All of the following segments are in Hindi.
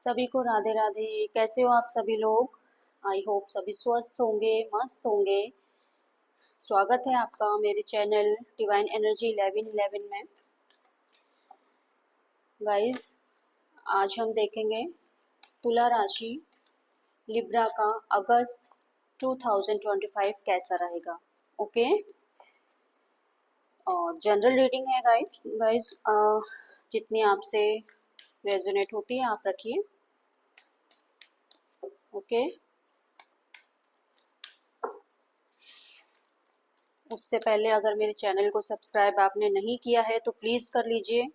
सभी को राधे राधे। कैसे हो आप सभी लोग? आई होप सभी स्वस्थ होंगे, मस्त होंगे। स्वागत है आपका मेरे चैनल डिवाइन एनर्जी 1111 में। गाइस, आज हम देखेंगे तुला राशि लिब्रा का अगस्त 2025 कैसा रहेगा। ओके, और जनरल रीडिंग है गाइस। जितनी आपसे रेजोनेट होती है आप रखिए। ओके, उससे पहले अगर मेरे चैनल को सब्सक्राइब आपने नहीं किया है तो प्लीज़ कर लीजिए,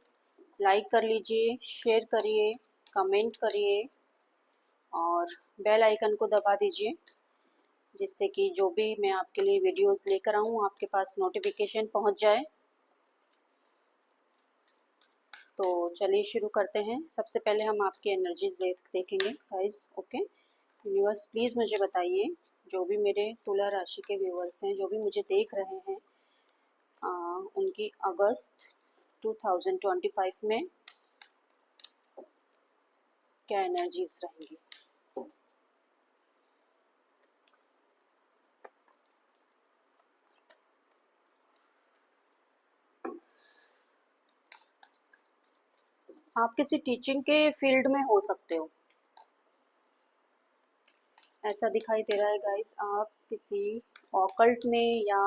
लाइक कर लीजिए, शेयर करिए, कमेंट करिए और बेल आइकन को दबा दीजिए, जिससे कि जो भी मैं आपके लिए वीडियोस लेकर आऊँ आपके पास नोटिफिकेशन पहुँच जाए। तो चलिए शुरू करते हैं। सबसे पहले हम आपकी एनर्जीज देखेंगे गाइस। ओके, यूनिवर्स प्लीज़ मुझे बताइए, जो भी मेरे तुला राशि के व्यूवर्स हैं, जो भी मुझे देख रहे हैं, उनकी अगस्त 2025 में क्या एनर्जीज रहेंगी। आप किसी टीचिंग के फील्ड में हो सकते हो, ऐसा दिखाई दे रहा है गाइस। आप किसी ऑकल्ट में या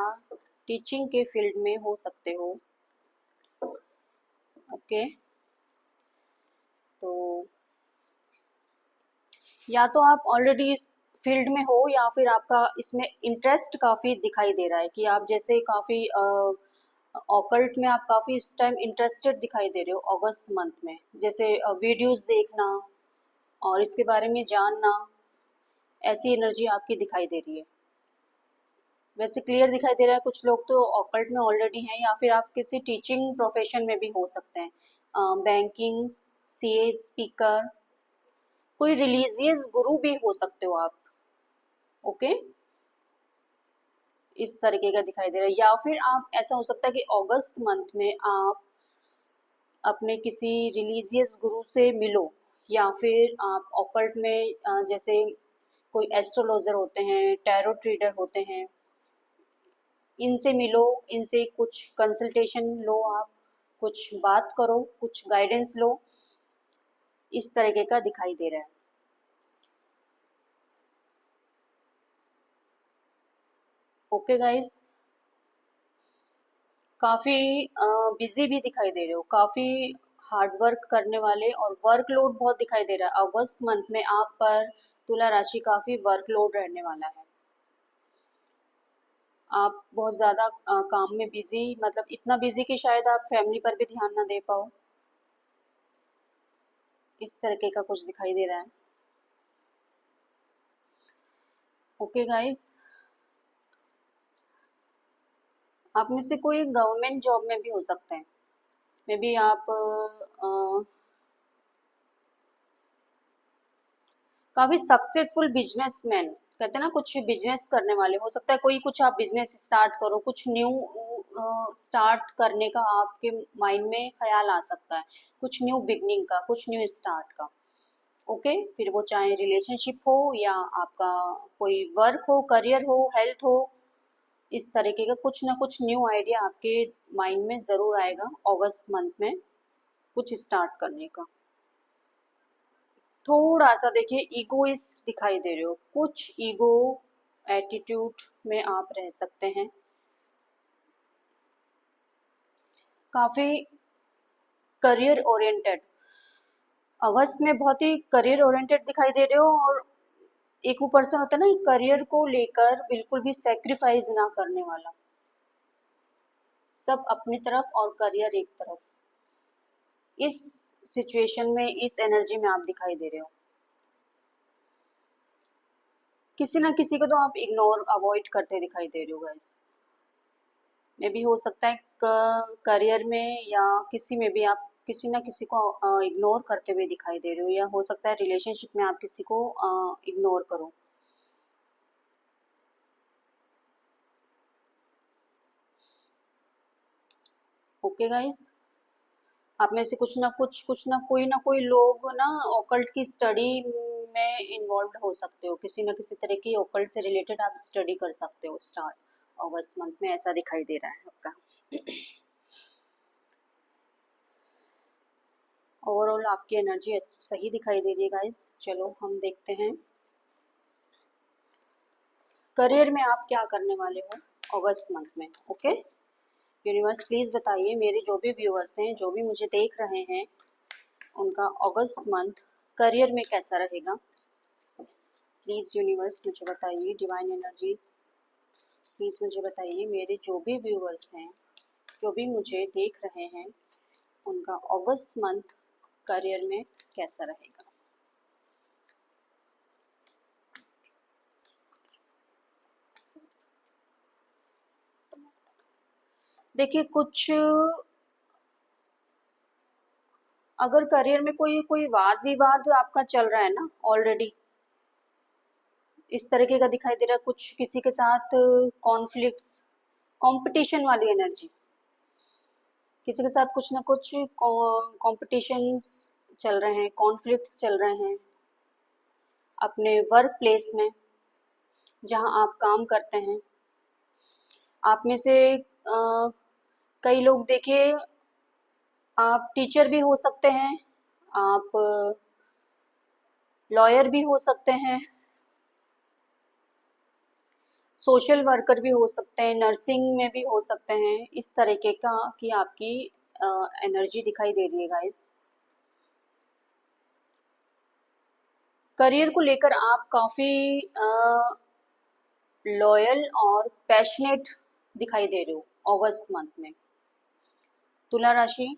टीचिंग के फील्ड में हो सकते हो। ओके, तो या तो आप ऑलरेडी इस फील्ड में हो या फिर आपका इसमें इंटरेस्ट काफ़ी दिखाई दे रहा है कि आप जैसे काफ़ी ऑकल्ट में आप काफ़ी इस टाइम इंटरेस्टेड दिखाई दे रहे हो अगस्त मंथ में, जैसे वीडियोस देखना और इसके बारे में जानना, ऐसी एनर्जी आपकी दिखाई दे रही है। वैसे क्लियर दिखाई दे रहा है, कुछ लोग तो ऑकल्ट में ऑलरेडी हैं या फिर आप किसी टीचिंग प्रोफेशन में भी हो सकते हैं, बैंकिंग, सीए, स्पीकर, कोई रिलीजियस गुरु भी हो सकते हो आप। ओके, इस तरीके का दिखाई दे रहा है। या फिर आप ऐसा हो सकता है कि अगस्त मंथ में आप अपने किसी रिलीजियस गुरु से मिलो, या फिर आप ऑकल्ट में जैसे कोई एस्ट्रोलॉजर होते हैं, टैरो रीडर होते हैं, इनसे मिलो, इनसे कुछ कंसल्टेशन लो, आप कुछ बात करो, कुछ गाइडेंस लो, इस तरीके का दिखाई दे रहा है। ओके गाइस, काफी बिजी भी दिखाई दे रहे हो, काफी हार्ड वर्क करने वाले, और वर्कलोड बहुत दिखाई दे रहा है अगस्त मंथ में आप पर। तुला राशि काफी वर्कलोड रहने वाला है। आप बहुत ज्यादा काम में बिजी, मतलब इतना बिजी कि शायद आप फैमिली पर भी ध्यान ना दे पाओ, इस तरीके का कुछ दिखाई दे रहा है। ओके गाइस, आप में से कोई गवर्नमेंट जॉब में भी हो सकते हैं। मे बी आप काफी सक्सेसफुल बिजनेसमैन, कहते हैं ना, कुछ बिजनेस करने वाले हो सकता है। कोई कुछ आप बिजनेस स्टार्ट करो, कुछ न्यू स्टार्ट करने का आपके माइंड में ख्याल आ सकता है, कुछ न्यू बिगनिंग का, कुछ न्यू स्टार्ट का। ओके, फिर वो चाहे रिलेशनशिप हो या आपका कोई वर्क हो, करियर हो, हेल्थ हो, इस तरीके का कुछ ना कुछ न्यू आइडिया आपके माइंड में जरूर आएगा अगस्त मंथ में, कुछ स्टार्ट करने का। थोड़ा सा देखिए ईगोइस्ट दिखाई दे रहे हो, कुछ ईगो एटीट्यूड में आप रह सकते हैं। काफी करियर ओरिएंटेड, अगस्त में बहुत ही करियर ओरिएंटेड दिखाई दे रहे हो। और एक वो पर्सन होता है ना, करियर को लेकर बिल्कुल भी सेक्रीफाइस ना करने वाला, सब अपनी तरफ और करियर एक तरफ, इस सिचुएशन में, इस एनर्जी में आप दिखाई दे रहे हो। किसी ना किसी को तो आप इग्नोर अवॉइड करते दिखाई दे रहे हो गाइस। में भी हो सकता है करियर में या किसी में भी आप किसी ना किसी को इग्नोर करते हुए दिखाई दे रहे हो, या हो सकता है रिलेशनशिप में आप किसी को इग्नोर करो। ओके गाइस, आप में से कुछ ना कोई लोग ना ऑकल्ट की स्टडी में इन्वॉल्व हो सकते हो, किसी ना किसी तरह की ऑकल्ट से रिलेटेड आप स्टडी कर सकते हो स्टार्ट अगस्त मंथ में, ऐसा दिखाई दे रहा है आपका। ओवरऑल आपकी एनर्जी सही दिखाई दे रही है गाइस। चलो हम देखते हैं करियर में आप क्या करने वाले हो अगस्त मंथ में। ओके, यूनिवर्स प्लीज बताइए, मेरे जो भी व्यूअर्स हैं, जो भी मुझे देख रहे हैं, उनका अगस्त मंथ करियर में कैसा रहेगा। प्लीज यूनिवर्स मुझे बताइए, डिवाइन एनर्जीज प्लीज मुझे बताइए, मेरे जो भी व्यूअर्स हैं, जो भी मुझे देख रहे हैं, उनका अगस्त मंथ करियर में कैसा रहेगा। देखिए, कुछ अगर करियर में कोई कोई वाद विवाद आपका चल रहा है ना ऑलरेडी, इस तरीके का दिखाई दे रहा है, कुछ किसी के साथ कॉन्फ्लिक्ट्स, कंपटीशन वाली एनर्जी, किसी के साथ कुछ ना कुछ कॉम्पिटिशन्स चल रहे हैं, कॉन्फ्लिक्ट्स चल रहे हैं अपने वर्क प्लेस में जहां आप काम करते हैं। आप में से कई लोग देखिए, आप टीचर भी हो सकते हैं, आप लॉयर भी हो सकते हैं, सोशल वर्कर भी हो सकते हैं, नर्सिंग में भी हो सकते हैं, इस तरीके का कि आपकी एनर्जी दिखाई दे रही है गाइस। करियर को लेकर आप काफी लॉयल और पैशनेट दिखाई दे रहे हो अगस्त मंथ में। तुला राशि,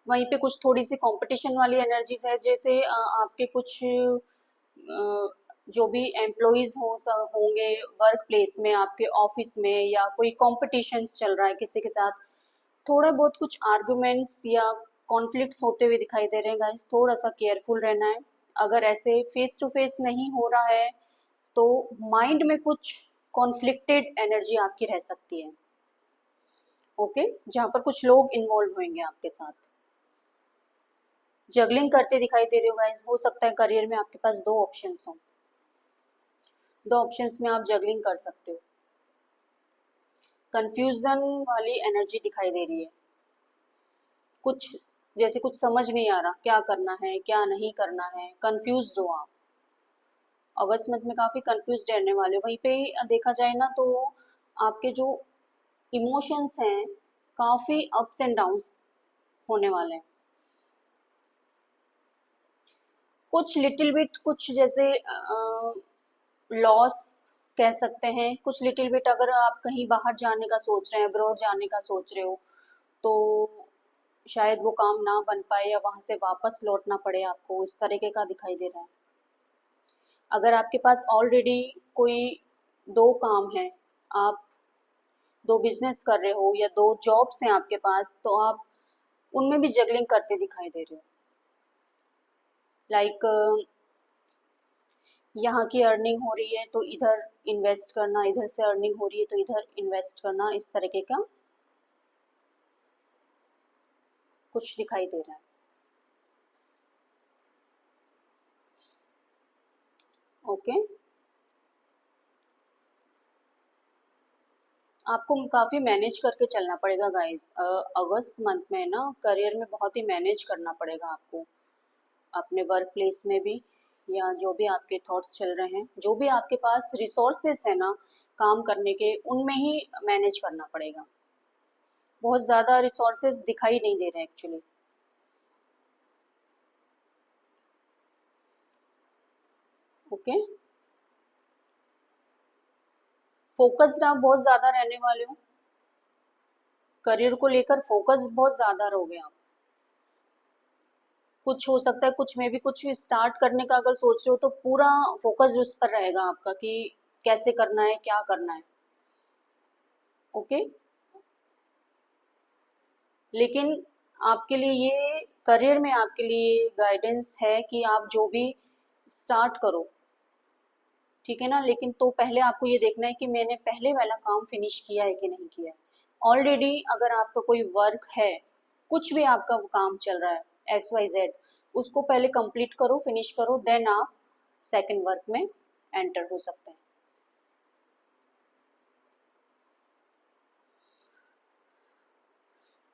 वहीं पे कुछ थोड़ी सी कंपटीशन वाली एनर्जीज है, जैसे आपके कुछ जो भी एम्प्लॉयज होंगे वर्क प्लेस में, आपके ऑफिस में, या कोई कॉम्पिटिशन्स चल रहा है किसी के साथ, थोड़ा बहुत कुछ आर्गुमेंट्स या कॉन्फ्लिक्ट्स होते हुए दिखाई दे रहे हैं गाइस। थोड़ा सा केयरफुल रहना है। अगर ऐसे फेस टू फेस नहीं हो रहा है तो माइंड में कुछ कॉन्फ्लिक्टेड एनर्जी आपकी रह सकती है। ओके, जहां पर कुछ लोग इन्वॉल्व होंगे आपके साथ। जगलिंग करते दिखाई दे रहे हो गाइस, हो सकता है करियर में आपके पास दो ऑप्शंस हो, दो ऑप्शंस में आप जगलिंग कर सकते हो। कंफ्यूजन वाली एनर्जी दिखाई दे रही है, कुछ जैसे कुछ समझ नहीं आ रहा क्या करना है क्या नहीं करना है, कंफ्यूज हो आप अगस्त मंथ में, काफी कंफ्यूज रहने वाले हो। वहीं पे देखा जाए ना तो आपके जो इमोशंस हैं काफी अप्स एंड डाउन्स होने वाले हैं। कुछ लिटिल बिट, कुछ जैसे लॉस कह सकते हैं, कुछ लिटिल बिट, अगर आप कहीं बाहर जाने का सोच रहे हैं, अब्रॉड जाने का सोच रहे हो, तो शायद वो काम ना बन पाए या वहां से वापस लौटना पड़े आपको, इस तरीके का दिखाई दे रहा है। अगर आपके पास ऑलरेडी कोई दो काम है, आप दो बिजनेस कर रहे हो या दो जॉब्स हैं आपके पास, तो आप उनमें भी जगलिंग करते दिखाई दे रहे हो। लाइक यहाँ की अर्निंग हो रही है तो इधर इन्वेस्ट करना, इधर से अर्निंग हो रही है तो इधर इन्वेस्ट करना, इस तरीके का कुछ दिखाई दे रहा है। ओके, आपको काफी मैनेज करके चलना पड़ेगा गाइस अगस्त मंथ में ना, करियर में बहुत ही मैनेज करना पड़ेगा आपको, अपने वर्क प्लेस में भी, या जो भी आपके थॉट्स चल रहे हैं, जो भी आपके पास रिसोर्सेस है ना काम करने के, उनमें ही मैनेज करना पड़ेगा। बहुत ज्यादा रिसोर्सेज दिखाई नहीं दे रहे एक्चुअली। ओके, फोकस्ड आप बहुत ज्यादा रहने वाले हो, करियर को लेकर फोकस बहुत ज्यादा रहोगे आप। कुछ हो सकता है, कुछ में भी कुछ स्टार्ट करने का अगर सोच रहे हो तो पूरा फोकस उस पर रहेगा आपका कि कैसे करना है, क्या करना है। ओके, लेकिन आपके लिए ये करियर में आपके लिए गाइडेंस है कि आप जो भी स्टार्ट करो, ठीक है ना। लेकिन तो पहले आपको ये देखना है कि मैंने पहले वाला काम फिनिश किया है कि नहीं किया है। ऑलरेडी अगर आपका कोई वर्क है, कुछ भी आपका काम चल रहा है XYZ, उसको पहले कंप्लीट करो, फिनिश करो, देन आप सेकंड वर्क में एंटर हो सकते हैं।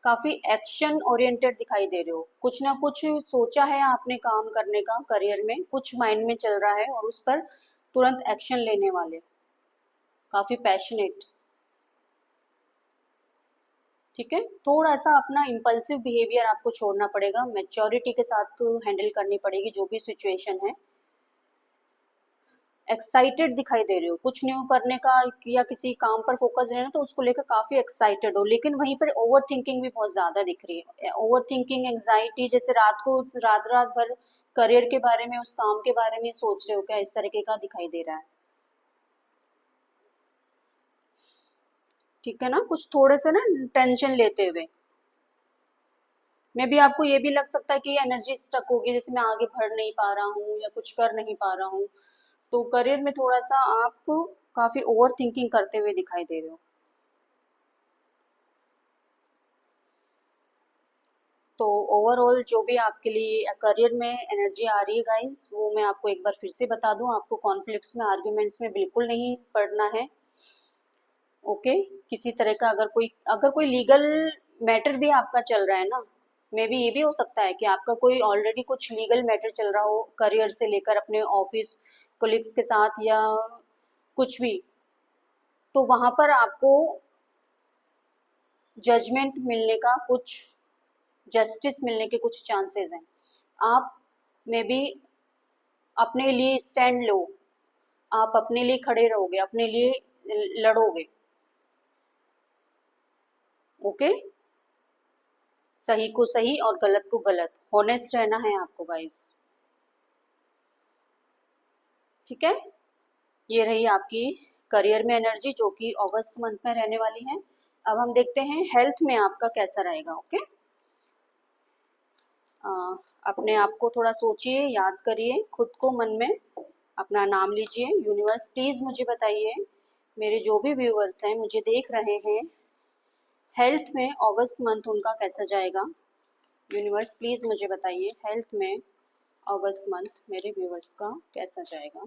काफी एक्शन ओरिएंटेड दिखाई दे रहे हो, कुछ ना कुछ सोचा है आपने काम करने का करियर में, कुछ माइंड में चल रहा है और उस पर तुरंत एक्शन लेने वाले, काफी पैशनेट। ठीक है, थोड़ा सा अपना इम्पल्सिव बिहेवियर आपको छोड़ना पड़ेगा, मैच्योरिटी के साथ हैंडल करनी पड़ेगी जो भी सिचुएशन है। एक्साइटेड दिखाई दे रहे हो कुछ न्यू करने का, या किसी काम पर फोकस है ना, तो उसको लेकर काफी एक्साइटेड हो, लेकिन वहीं पर ओवर थिंकिंग भी बहुत ज्यादा दिख रही है। ओवर थिंकिंग, एंग्जाइटी, जैसे रात को रात रात भर करियर के बारे में, उस काम के बारे में सोच रहे हो क्या, इस तरीके का दिखाई दे रहा है। ठीक है ना, कुछ थोड़े से ना टेंशन लेते हुए। मे भी आपको ये भी लग सकता है कि एनर्जी स्टक होगी, जैसे मैं आगे बढ़ नहीं पा रहा हूँ या कुछ कर नहीं पा रहा हूँ। तो करियर में थोड़ा सा आप काफी ओवर थिंकिंग करते हुए दिखाई दे रहे हो। तो ओवरऑल जो भी आपके लिए करियर में एनर्जी आ रही है गाइस, वो मैं आपको एक बार फिर से बता दूं, आपको कॉन्फ्लिक्ट्स में, आर्ग्यूमेंट्स में बिल्कुल नहीं पड़ना है। ओके, किसी तरह का अगर कोई लीगल मैटर भी आपका चल रहा है ना, मे बी ये भी हो सकता है कि आपका कोई ऑलरेडी कुछ लीगल मैटर चल रहा हो करियर से लेकर, अपने ऑफिस कोलिग्स के साथ या कुछ भी, तो वहां पर आपको जजमेंट मिलने का, कुछ जस्टिस मिलने के कुछ चांसेस हैं। आप मे बी अपने लिए स्टैंड लो, आप अपने लिए खड़े रहोगे, अपने लिए लड़ोगे। ओके, सही को सही और गलत को गलत, हॉनेस्ट रहना है आपको गाइस। ठीक है, ये रही आपकी करियर में एनर्जी जो कि अगस्त मंथ में रहने वाली है। अब हम देखते हैं हेल्थ में आपका कैसा रहेगा। ओके, अपने आप को थोड़ा सोचिए, याद करिए खुद को मन में, अपना नाम लीजिए। यूनिवर्स प्लीज मुझे बताइए, मेरे जो भी व्यूअर्स हैं मुझे देख रहे हैं, हेल्थ में अगस्त मंथ उनका कैसा जाएगा। यूनिवर्स प्लीज मुझे बताइए, हेल्थ में अगस्त मंथ मेरे व्यूअर्स का कैसा जाएगा।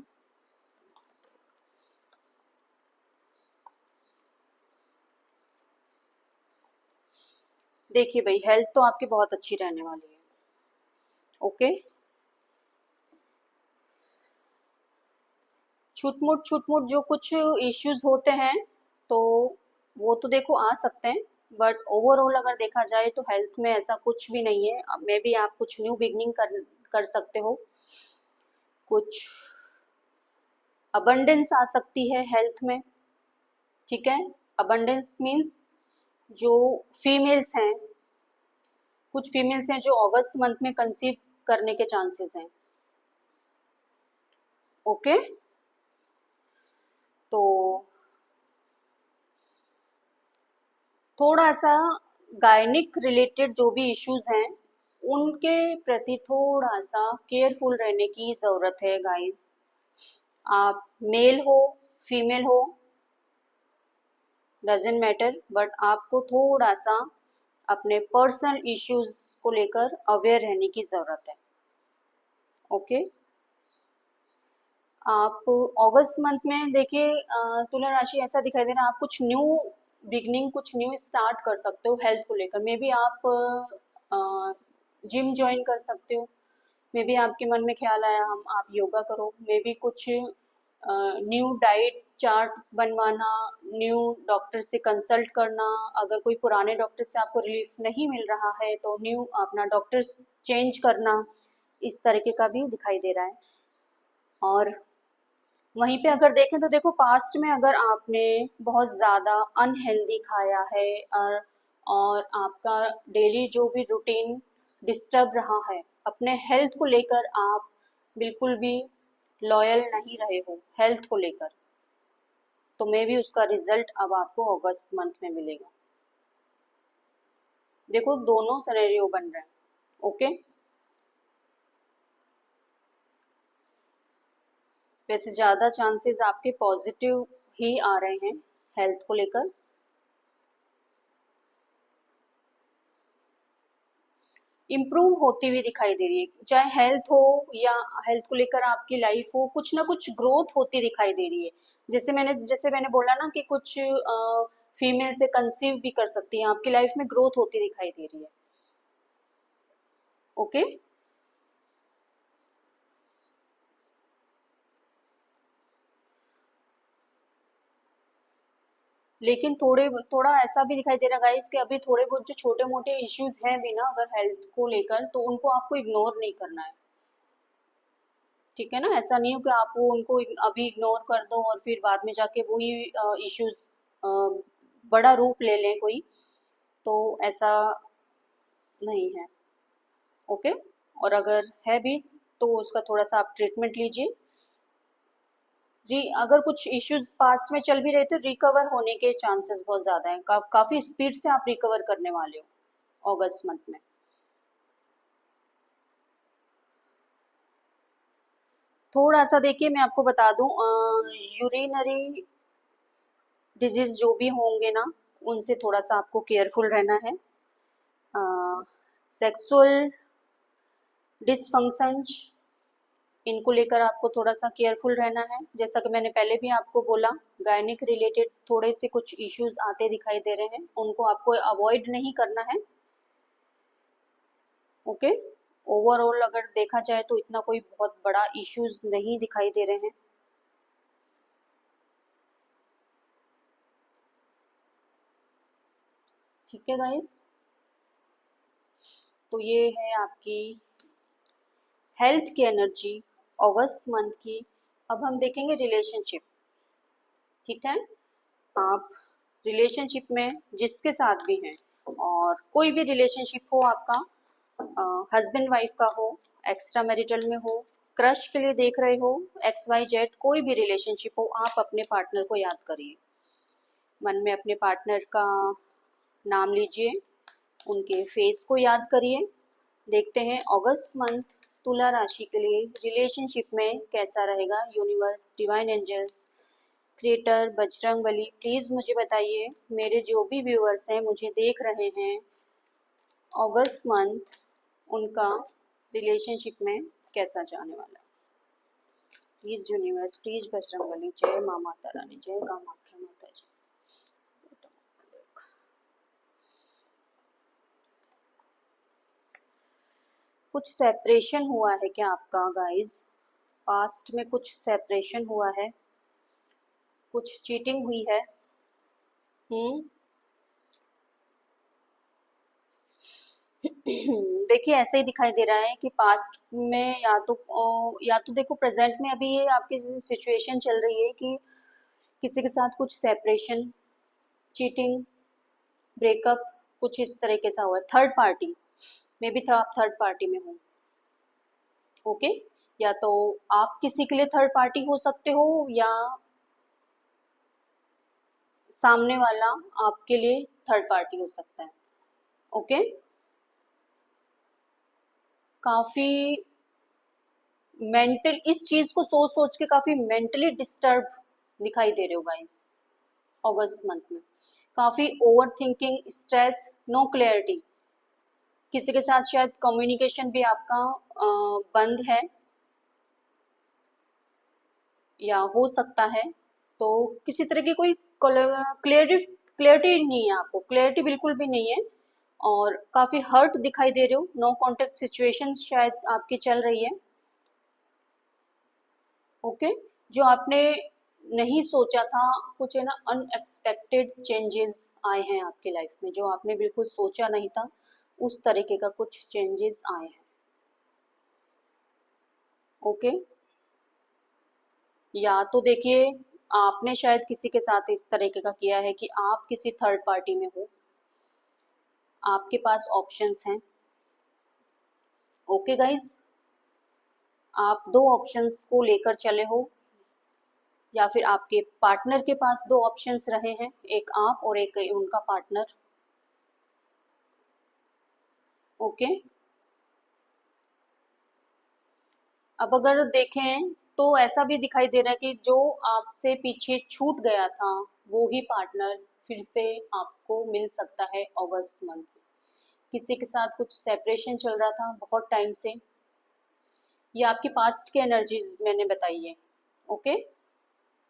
देखिए भाई, हेल्थ तो आपकी बहुत अच्छी रहने वाली है। ओके, छूट-मूट जो कुछ इश्यूज होते हैं, तो वो तो देखो आ सकते हैं, बट ओवरऑल अगर देखा जाए तो हेल्थ में ऐसा कुछ भी नहीं है। अब मे बी आप कुछ न्यू बिगनिंग कर कर सकते हो, कुछ अबंडेंस आ सकती है हेल्थ में। ठीक है, अबंडेंस मीन्स जो फीमेल्स हैं, कुछ फीमेल्स हैं जो अगस्त मंथ में कंसीव करने के चांसेस हैं। ओके, तो थोड़ा सा गायनिक रिलेटेड जो भी इश्यूज हैं, उनके प्रति थोड़ा सा केयरफुल रहने की जरूरत है गाइस। आप मेल हो, फीमेल हो, डजेंट मैटर, बट आपको थोड़ा सा अपने पर्सनल इश्यूज को लेकर अवेयर रहने की जरूरत है। ओके, आप अगस्त मंथ में देखिए, तुला राशि ऐसा दिखाई दे रहा है, आप कुछ न्यू बिगनिंग, कुछ न्यू स्टार्ट कर सकते हो हेल्थ को लेकर। मे बी आप जिम ज्वाइन कर सकते हो, मे बी आपके मन में ख्याल आया हम आप योगा करो, मे बी कुछ न्यू डाइट चार्ट बनवाना, न्यू डॉक्टर से कंसल्ट करना। अगर कोई पुराने डॉक्टर से आपको रिलीफ नहीं मिल रहा है तो न्यू अपना डॉक्टर चेंज करना, इस तरीके का भी दिखाई दे रहा है। और वहीं पे अगर देखें तो देखो, पास्ट में अगर आपने बहुत ज़्यादा अनहेल्दी खाया है, और आपका डेली जो भी रूटीन डिस्टर्ब रहा है, अपने हेल्थ को लेकर आप बिल्कुल भी लॉयल नहीं रहे हो हेल्थ को लेकर, तो मे भी उसका रिजल्ट अब आपको अगस्त मंथ में मिलेगा। देखो, दोनों सिनेरियो बन रहे हैं। ओके, वैसे ज़्यादा चांसेस आपके पॉजिटिव ही आ रहे हैं हेल्थ को लेकर। इम्प्रूव होती हुई दिखाई दे रही है, चाहे हेल्थ हो या हेल्थ को लेकर आपकी लाइफ हो, कुछ ना कुछ ग्रोथ होती दिखाई दे रही है। जैसे मैंने बोला ना कि कुछ फीमेल से कंसीव भी कर सकती हैं, आपकी लाइफ में ग्रोथ होती दिखाई दे रही है। ओके। लेकिन थोड़ा ऐसा भी दिखाई दे रहा है गाइस कि अभी थोड़े बहुत जो छोटे मोटे इश्यूज हैं भी ना अगर हेल्थ को लेकर, तो उनको आपको इग्नोर नहीं करना है। ठीक है ना, ऐसा नहीं हो कि आप वो उनको अभी इग्नोर कर दो और फिर बाद में जाके वही इश्यूज बड़ा रूप ले लें कोई, तो ऐसा नहीं है। ओके। और अगर है भी तो उसका थोड़ा सा आप ट्रीटमेंट लीजिए। अगर कुछ इश्यूज पास्ट में चल भी रहे तो रिकवर होने के चांसेस बहुत ज्यादा हैं, काफी स्पीड से आप रिकवर करने वाले हो अगस्त मंथ में। थोड़ा सा देखिए मैं आपको बता दूं, यूरिनरी डिजीज जो भी होंगे ना उनसे थोड़ा सा आपको केयरफुल रहना है। सेक्सुअल डिसफंक्शन, इनको लेकर आपको थोड़ा सा केयरफुल रहना है। जैसा कि मैंने पहले भी आपको बोला, गायनिक रिलेटेड थोड़े से कुछ इश्यूज आते दिखाई दे रहे हैं, उनको आपको अवॉइड नहीं करना है। ओके। ओवरऑल अगर देखा जाए तो इतना कोई बहुत बड़ा इश्यूज नहीं दिखाई दे रहे हैं। ठीक है गाइस, तो ये है आपकी हेल्थ की एनर्जी अगस्त मंथ की। अब हम देखेंगे रिलेशनशिप। ठीक है, आप रिलेशनशिप में जिसके साथ भी हैं, और कोई भी रिलेशनशिप हो आपका, हस्बैंड वाइफ का हो, एक्स्ट्रा मैरिटल में हो, क्रश के लिए देख रहे हो, XYZ कोई भी रिलेशनशिप हो, आप अपने पार्टनर को याद करिए। मन में अपने पार्टनर का नाम लीजिए, उनके फेस को याद करिए। देखते हैं अगस्त मंथ तुला राशि के लिए रिलेशनशिप में कैसा रहेगा। Universe, divine angels, creator, Bajrang Bali, please मुझे बताइए, मेरे जो भी व्यूअर्स हैं मुझे देख रहे हैं, अगस्त मंथ उनका रिलेशनशिप में कैसा जाने वाला है। Please universe, please Bajrang Bali, जय माँ माता रानी, जय कामाख्या माता जी। कुछ सेपरेशन हुआ है क्या आपका गाइस? पास्ट में कुछ सेपरेशन हुआ है, कुछ चीटिंग हुई है। हम्म। देखिए ऐसे ही दिखाई दे रहा है कि पास्ट में या तो देखो प्रेजेंट में अभी ये आपकी सिचुएशन चल रही है कि किसी के साथ कुछ सेपरेशन, चीटिंग, ब्रेकअप, कुछ इस तरीके से हुआ है। थर्ड पार्टी में भी था, आप थर्ड पार्टी में हो। ओके। या तो आप किसी के लिए थर्ड पार्टी हो सकते हो, या सामने वाला आपके लिए थर्ड पार्टी हो सकता है। ओके। काफी मेंटल, इस चीज को सोच सोच के काफी मेंटली डिस्टर्ब दिखाई दे रहे हो गाइस अगस्त मंथ में। काफी over thinking, stress, no clarity. किसी के साथ शायद कम्युनिकेशन भी आपका बंद है या हो सकता है। तो किसी तरह की कोई क्लियरिटी क्लियरिटी नहीं है, आपको क्लियरिटी बिल्कुल भी नहीं है, और काफी हर्ट दिखाई दे रहे हो। नो कॉन्टेक्ट सिचुएशन शायद आपकी चल रही है। ओके। जो आपने नहीं सोचा था, कुछ है ना अनएक्सपेक्टेड चेंजेस आए हैं आपकी लाइफ में, जो आपने बिल्कुल सोचा नहीं था, उस तरीके का कुछ चेंजेस आए हैं। ओके। या तो देखिए आपने शायद किसी के साथ इस तरीके का किया है कि आप किसी थर्ड पार्टी में हो, आपके पास ऑप्शंस हैं। ओके गाइज, आप दो ऑप्शंस को लेकर चले हो, या फिर आपके पार्टनर के पास दो ऑप्शंस रहे हैं, एक आप और एक उनका पार्टनर। ओके। अब अगर देखें तो ऐसा भी दिखाई दे रहा है कि जो आपसे पीछे छूट गया था वो ही पार्टनर फिर से आपको मिल सकता है अगस्त मंथ में। किसी के साथ कुछ सेपरेशन चल रहा था बहुत टाइम से, ये आपकी पास्ट की एनर्जीज मैंने बताई है। ओके,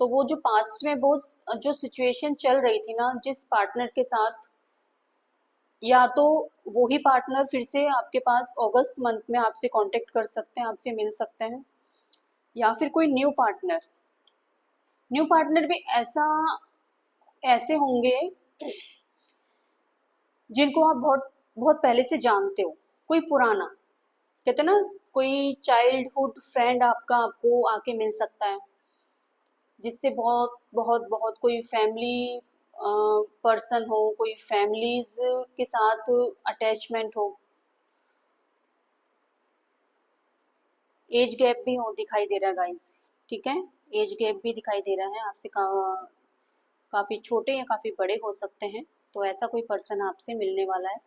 तो वो जो पास्ट में वो जो सिचुएशन चल रही थी ना जिस पार्टनर के साथ, या तो वो ही पार्टनर फिर से आपके पास अगस्त मंथ में आपसे कांटेक्ट कर सकते हैं, आपसे मिल सकते हैं, या फिर कोई न्यू पार्टनर भी ऐसे होंगे जिनको आप बहुत बहुत पहले से जानते हो। कोई पुराना, कहते हैं ना, कोई चाइल्डहुड फ्रेंड आपका आपको आके मिल सकता है, जिससे बहुत बहुत बहुत कोई फैमिली पर्सन हो, कोई फैमिलीज के साथ अटैचमेंट हो, एज गैप भी हो दिखाई दे रहा है गाइस। ठीक है, एज गैप भी दिखाई दे रहा है आपसे काफी छोटे या काफी बड़े हो सकते हैं। तो ऐसा कोई पर्सन आपसे मिलने वाला है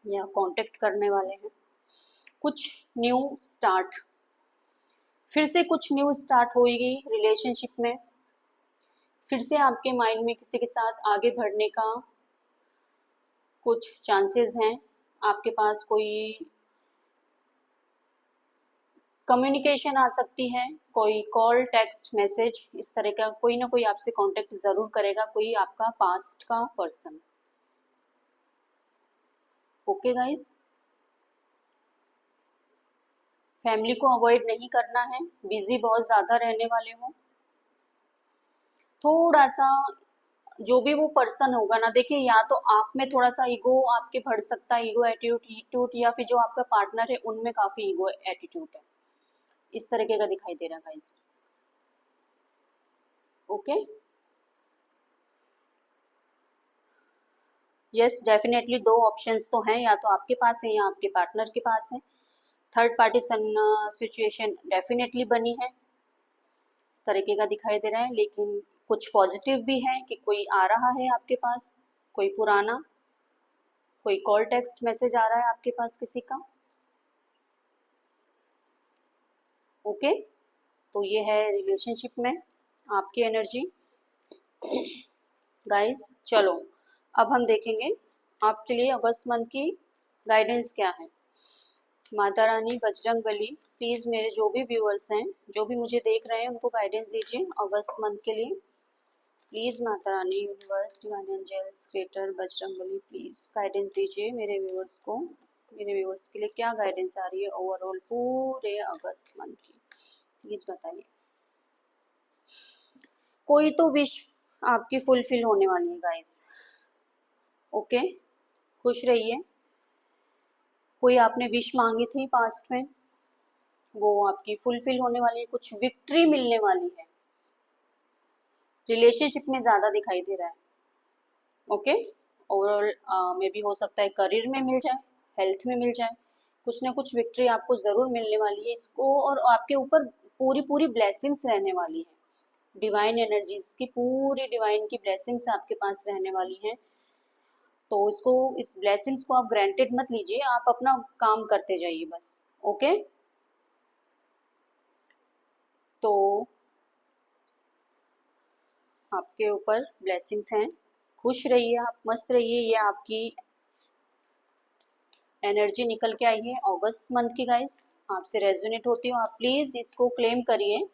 या कांटेक्ट करने वाले हैं। कुछ न्यू स्टार्ट, फिर से कुछ न्यू स्टार्ट होगी रिलेशनशिप में। फिर से आपके माइंड में किसी के साथ आगे बढ़ने का कुछ चांसेस हैं। आपके पास कोई कम्युनिकेशन आ सकती है, कोई कॉल टेक्स्ट मैसेज, इस तरह का कोई ना कोई आपसे कांटेक्ट जरूर करेगा, कोई आपका पास्ट का पर्सन। ओके गाइस, फैमिली को अवॉइड नहीं करना है, बिजी बहुत ज्यादा रहने वाले हो। थोड़ा सा जो भी वो पर्सन होगा ना, देखिए या तो आप में थोड़ा सा ईगो आपके बढ़ सकता है, ईगो एटीट्यूड, या फिर जो आपका पार्टनर है उनमें काफी ईगो एटीट्यूड है, इस तरीके का दिखाई दे रहा है गाइस। ओके, यस डेफिनेटली दो ऑप्शंस तो हैं, या तो आपके पास है या आपके पार्टनर के पास है। थर्ड पार्टी सिचुएशन डेफिनेटली बनी है, इस तरीके का दिखाई दे रहा है। लेकिन कुछ पॉजिटिव भी है कि कोई आ रहा है आपके पास, कोई पुराना, कोई कॉल टेक्स्ट मैसेज आ रहा है आपके पास किसी का। ओके, तो ये है रिलेशनशिप में आपकी एनर्जी गाइस। चलो अब हम देखेंगे आपके लिए अगस्त मंथ की गाइडेंस क्या है। माता रानी, बजरंग बली, प्लीज मेरे जो भी व्यूअर्स हैं, जो भी मुझे देख रहे हैं, उनको गाइडेंस दीजिए अगस्त मंथ के लिए। Please Mata Rani, universe, divine angels, creator, Bajrang Bali, please guidance दीजिए मेरे व्यूअर्स को। मेरे व्यूअर्स के लिए क्या गाइडेंस आ रही है ओवरऑल पूरे अगस्त मंथ की, प्लीज बताइए। कोई तो विश आपकी फुलफिल होने वाली है गाइस। ओके, खुश रहिए। कोई आपने विश मांगी थी पास्ट में, वो आपकी फुलफिल होने वाली है, कुछ विक्ट्री मिलने वाली है। रिलेशनशिप में ज्यादा दिखाई दे रहा है। ओके, ओवरऑल में भी हो सकता है करियर में मिल जाए, हेल्थ में मिल जाए, कुछ ना कुछ विक्ट्री आपको जरूर मिलने वाली है इसको। और आपके ऊपर पूरी पूरी ब्लेसिंग्स रहने वाली है, डिवाइन एनर्जीज की पूरी डिवाइन की ब्लेसिंग्स आपके पास रहने वाली हैं। तो इसको, इस ब्लेसिंग्स को आप ग्रांटेड मत लीजिए, आप अपना काम करते जाइए बस। ओके, तो आपके ऊपर ब्लेसिंग्स हैं, खुश रहिए आप, मस्त रहिए। ये आपकी एनर्जी निकल के आई है अगस्त मंथ की गाइस, आपसे रेजोनेट होती हो, आप प्लीज इसको क्लेम करिए।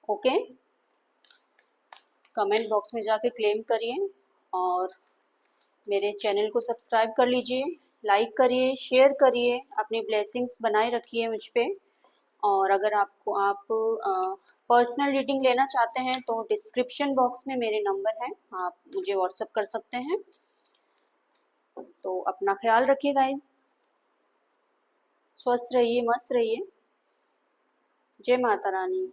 ओके, कमेंट बॉक्स में जाके क्लेम करिए, और मेरे चैनल को सब्सक्राइब कर लीजिए, लाइक करिए, शेयर करिए, अपनी ब्लेसिंग्स बनाए रखिए मुझ पे। और अगर आपको आप पर्सनल रीडिंग लेना चाहते हैं तो डिस्क्रिप्शन बॉक्स में मेरे नंबर हैं, आप मुझे व्हाट्सअप कर सकते हैं। तो अपना ख्याल रखिए गाइज, स्वस्थ रहिए, मस्त रहिए। जय माता रानी।